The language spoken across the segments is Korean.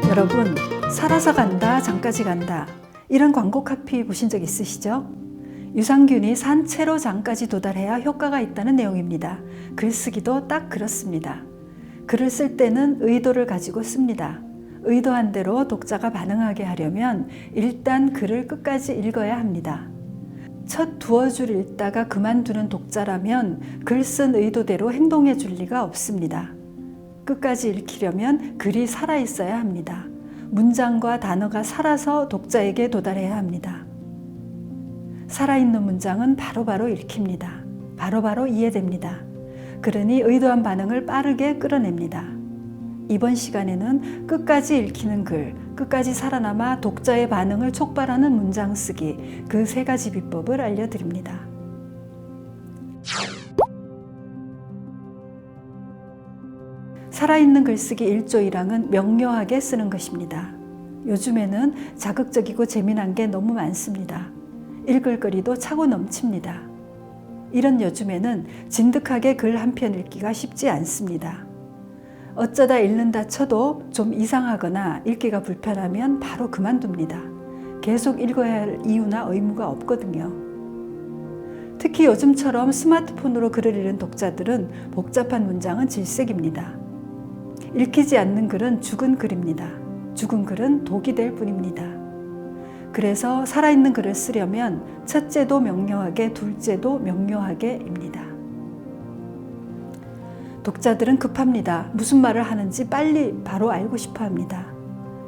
여러분, 살아서 간다, 장까지 간다. 이런 광고 카피 보신 적 있으시죠? 유산균이 산채로 장까지 도달해야 효과가 있다는 내용입니다. 글쓰기도 딱 그렇습니다. 글을 쓸 때는 의도를 가지고 씁니다. 의도한 대로 독자가 반응하게 하려면 일단 글을 끝까지 읽어야 합니다. 첫 두어 줄 읽다가 그만두는 독자라면 글 쓴 의도대로 행동해 줄 리가 없습니다. 끝까지 읽히려면 글이 살아있어야 합니다. 문장과 단어가 살아서 독자에게 도달해야 합니다. 살아있는 문장은 바로바로 읽힙니다. 바로바로 이해됩니다. 그러니 의도한 반응을 빠르게 끌어냅니다. 이번 시간에는 끝까지 읽히는 글, 끝까지 살아남아 독자의 반응을 촉발하는 문장 쓰기, 그 세 가지 비법을 알려드립니다. 살아있는 글쓰기 1조 1항은 명료하게 쓰는 것입니다. 요즘에는 자극적이고 재미난 게 너무 많습니다. 읽을 거리도 차고 넘칩니다. 이런 요즘에는 진득하게 글 한 편 읽기가 쉽지 않습니다. 어쩌다 읽는다 쳐도 좀 이상하거나 읽기가 불편하면 바로 그만둡니다. 계속 읽어야 할 이유나 의무가 없거든요. 특히 요즘처럼 스마트폰으로 글을 읽는 독자들은 복잡한 문장은 질색입니다. 읽히지 않는 글은 죽은 글입니다. 죽은 글은 독이 될 뿐입니다. 그래서 살아있는 글을 쓰려면 첫째도 명료하게, 둘째도 명료하게입니다. 독자들은 급합니다. 무슨 말을 하는지 빨리 바로 알고 싶어 합니다.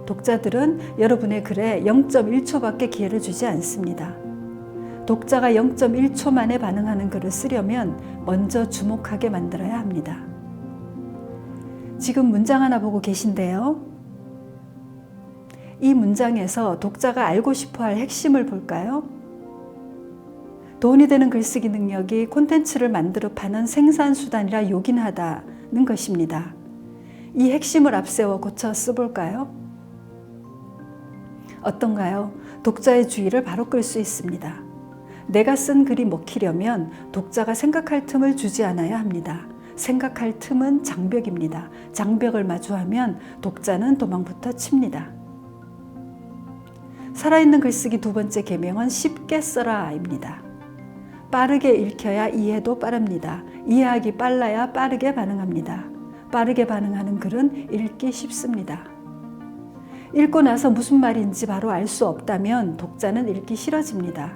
독자들은 여러분의 글에 0.1초밖에 기회를 주지 않습니다. 독자가 0.1초 만에 반응하는 글을 쓰려면 먼저 주목하게 만들어야 합니다. 지금 문장 하나 보고 계신데요. 이 문장에서 독자가 알고 싶어 할 핵심을 볼까요? 돈이 되는 글쓰기 능력이 콘텐츠를 만들어 파는 생산수단이라 요긴하다는 것입니다. 이 핵심을 앞세워 고쳐 써볼까요? 어떤가요? 독자의 주의를 바로 끌 수 있습니다. 내가 쓴 글이 먹히려면 독자가 생각할 틈을 주지 않아야 합니다. 생각할 틈은 장벽입니다. 장벽을 마주하면 독자는 도망부터 칩니다. 살아있는 글쓰기 두 번째 계명은 쉽게 써라입니다. 빠르게 읽혀야 이해도 빠릅니다. 이해하기 빨라야 빠르게 반응합니다. 빠르게 반응하는 글은 읽기 쉽습니다. 읽고 나서 무슨 말인지 바로 알 수 없다면 독자는 읽기 싫어집니다.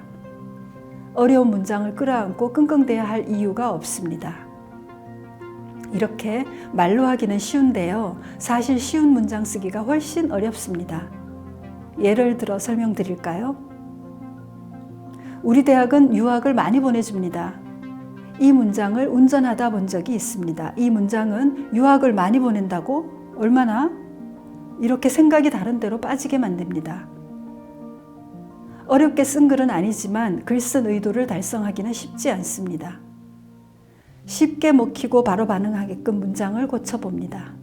어려운 문장을 끌어안고 끙끙대야 할 이유가 없습니다. 이렇게 말로 하기는 쉬운데요. 사실 쉬운 문장 쓰기가 훨씬 어렵습니다. 예를 들어 설명드릴까요? 우리 대학은 유학을 많이 보내줍니다. 이 문장을 운전하다 본 적이 있습니다. 이 문장은 유학을 많이 보낸다고? 얼마나? 이렇게 생각이 다른 데로 빠지게 만듭니다. 어렵게 쓴 글은 아니지만 글 쓴 의도를 달성하기는 쉽지 않습니다. 쉽게 먹히고 바로 반응하게끔 문장을 고쳐봅니다.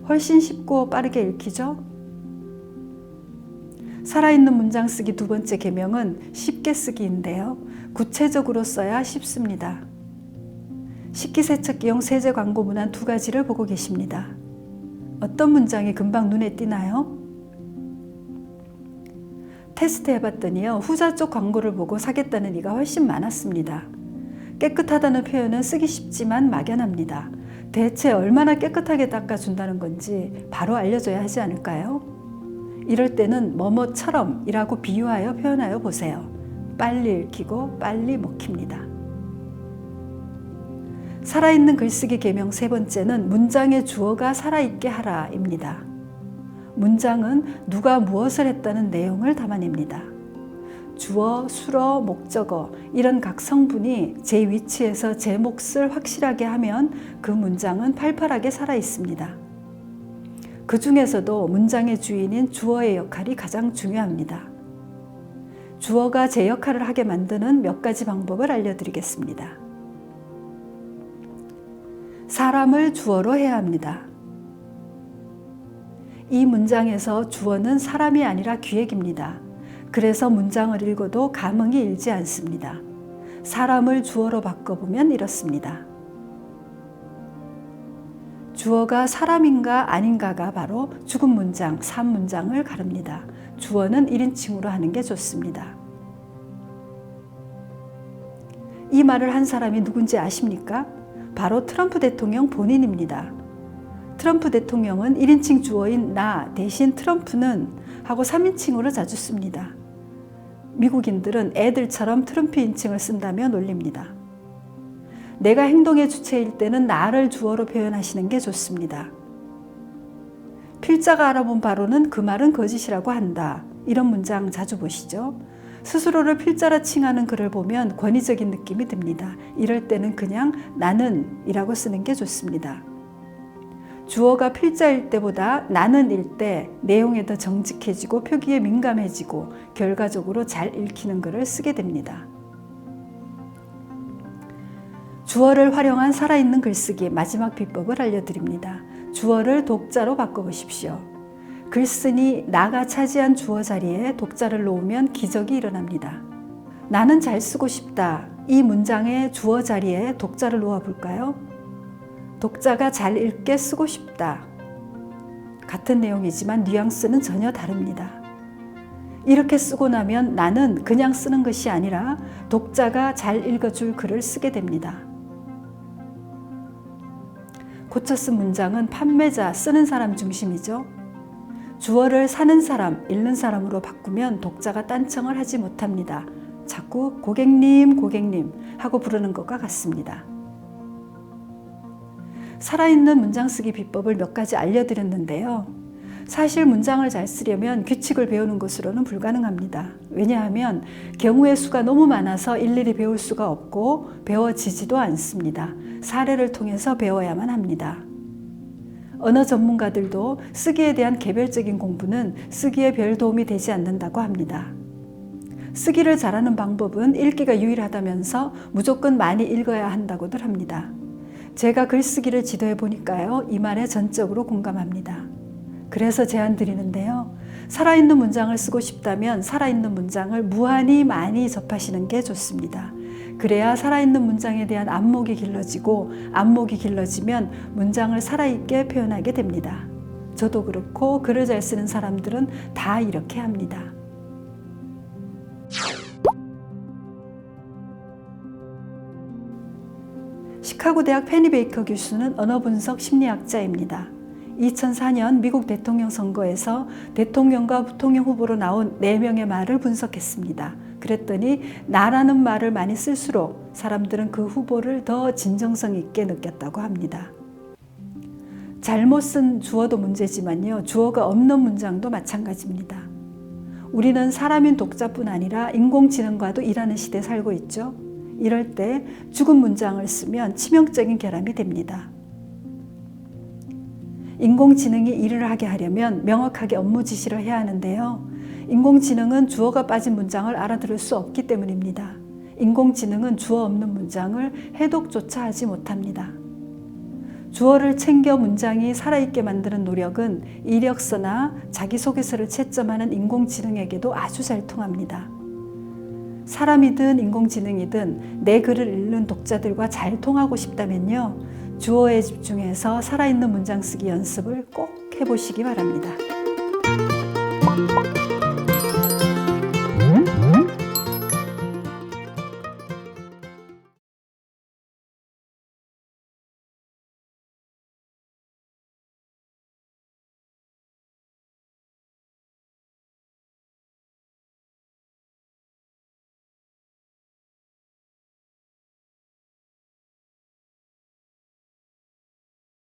훨씬 쉽고 빠르게 읽히죠? 살아있는 문장 쓰기 두 번째 계명은 쉽게 쓰기인데요. 구체적으로 써야 쉽습니다. 식기세척기용 세제 광고 문안 두 가지를 보고 계십니다. 어떤 문장이 금방 눈에 띄나요? 테스트 해봤더니요. 후자 쪽 광고를 보고 사겠다는 이가 훨씬 많았습니다. 깨끗하다는 표현은 쓰기 쉽지만 막연합니다. 대체 얼마나 깨끗하게 닦아준다는 건지 바로 알려줘야 하지 않을까요? 이럴 때는 뭐뭐처럼 이라고 비유하여 표현하여 보세요. 빨리 읽히고 빨리 먹힙니다. 살아있는 글쓰기 계명 세 번째는 문장의 주어가 살아있게 하라입니다. 문장은 누가 무엇을 했다는 내용을 담아냅니다. 주어, 수어, 목적어 이런 각 성분이 제 위치에서 제 몫을 확실하게 하면 그 문장은 팔팔하게 살아 있습니다. 그 중에서도 문장의 주인인 주어의 역할이 가장 중요합니다. 주어가 제 역할을 하게 만드는 몇 가지 방법을 알려드리겠습니다. 사람을 주어로 해야 합니다. 이 문장에서 주어는 사람이 아니라 기획입니다. 그래서 문장을 읽어도 감흥이 일지 않습니다. 사람을 주어로 바꿔보면 이렇습니다. 주어가 사람인가 아닌가가 바로 죽은 문장, 산 문장을 가릅니다. 주어는 1인칭으로 하는 게 좋습니다. 이 말을 한 사람이 누군지 아십니까? 바로 트럼프 대통령 본인입니다. 트럼프 대통령은 1인칭 주어인 나 대신 트럼프는 하고 3인칭으로 자주 씁니다. 미국인들은 애들처럼 트럼프 인칭을 쓴다며 놀립니다. 내가 행동의 주체일 때는 나를 주어로 표현하시는 게 좋습니다. 필자가 알아본 바로는 그 말은 거짓이라고 한다. 이런 문장 자주 보시죠? 스스로를 필자라 칭하는 글을 보면 권위적인 느낌이 듭니다. 이럴 때는 그냥 나는 이라고 쓰는 게 좋습니다. 주어가 필자일 때보다 나는일 때 내용에 더 정직해지고 표기에 민감해지고 결과적으로 잘 읽히는 글을 쓰게 됩니다. 주어를 활용한 살아있는 글쓰기 마지막 비법을 알려드립니다. 주어를 독자로 바꿔보십시오. 글쓰니 나가 차지한 주어 자리에 독자를 놓으면 기적이 일어납니다. 나는 잘 쓰고 싶다. 이 문장의 주어 자리에 독자를 놓아볼까요? 독자가 잘 읽게 쓰고 싶다. 같은 내용이지만 뉘앙스는 전혀 다릅니다. 이렇게 쓰고 나면 나는 그냥 쓰는 것이 아니라 독자가 잘 읽어줄 글을 쓰게 됩니다. 고쳐 쓴 문장은 판매자, 쓰는 사람 중심이죠. 주어를 사는 사람, 읽는 사람으로 바꾸면 독자가 딴청을 하지 못합니다. 자꾸 고객님, 고객님 하고 부르는 것과 같습니다. 살아있는 문장 쓰기 비법을 몇 가지 알려드렸는데요. 사실 문장을 잘 쓰려면 규칙을 배우는 것으로는 불가능합니다. 왜냐하면 경우의 수가 너무 많아서 일일이 배울 수가 없고 배워지지도 않습니다. 사례를 통해서 배워야만 합니다. 언어 전문가들도 쓰기에 대한 개별적인 공부는 쓰기에 별 도움이 되지 않는다고 합니다. 쓰기를 잘하는 방법은 읽기가 유일하다면서 무조건 많이 읽어야 한다고들 합니다. 제가 글쓰기를 지도해 보니까요, 이 말에 전적으로 공감합니다. 그래서 제안 드리는데요. 살아있는 문장을 쓰고 싶다면 살아있는 문장을 무한히 많이 접하시는 게 좋습니다. 그래야 살아있는 문장에 대한 안목이 길러지고 안목이 길러지면 문장을 살아있게 표현하게 됩니다. 저도 그렇고 글을 잘 쓰는 사람들은 다 이렇게 합니다. 시카고 대학 페니 베이커 교수는 언어분석 심리학자입니다. 2004년 미국 대통령 선거에서 대통령과 부통령 후보로 나온 4명의 말을 분석했습니다. 그랬더니 나라는 말을 많이 쓸수록 사람들은 그 후보를 더 진정성 있게 느꼈다고 합니다. 잘못 쓴 주어도 문제지만요. 주어가 없는 문장도 마찬가지입니다. 우리는 사람인 독자뿐 아니라 인공지능과도 일하는 시대에 살고 있죠. 이럴 때 죽은 문장을 쓰면 치명적인 결함이 됩니다. 인공지능이 일을 하게 하려면 명확하게 업무 지시를 해야 하는데요. 인공지능은 주어가 빠진 문장을 알아들을 수 없기 때문입니다. 인공지능은 주어 없는 문장을 해독조차 하지 못합니다. 주어를 챙겨 문장이 살아있게 만드는 노력은 이력서나 자기소개서를 채점하는 인공지능에게도 아주 잘 통합니다. 사람이든 인공지능이든 내 글을 읽는 독자들과 잘 통하고 싶다면요. 주어에 집중해서 살아있는 문장 쓰기 연습을 꼭 해보시기 바랍니다.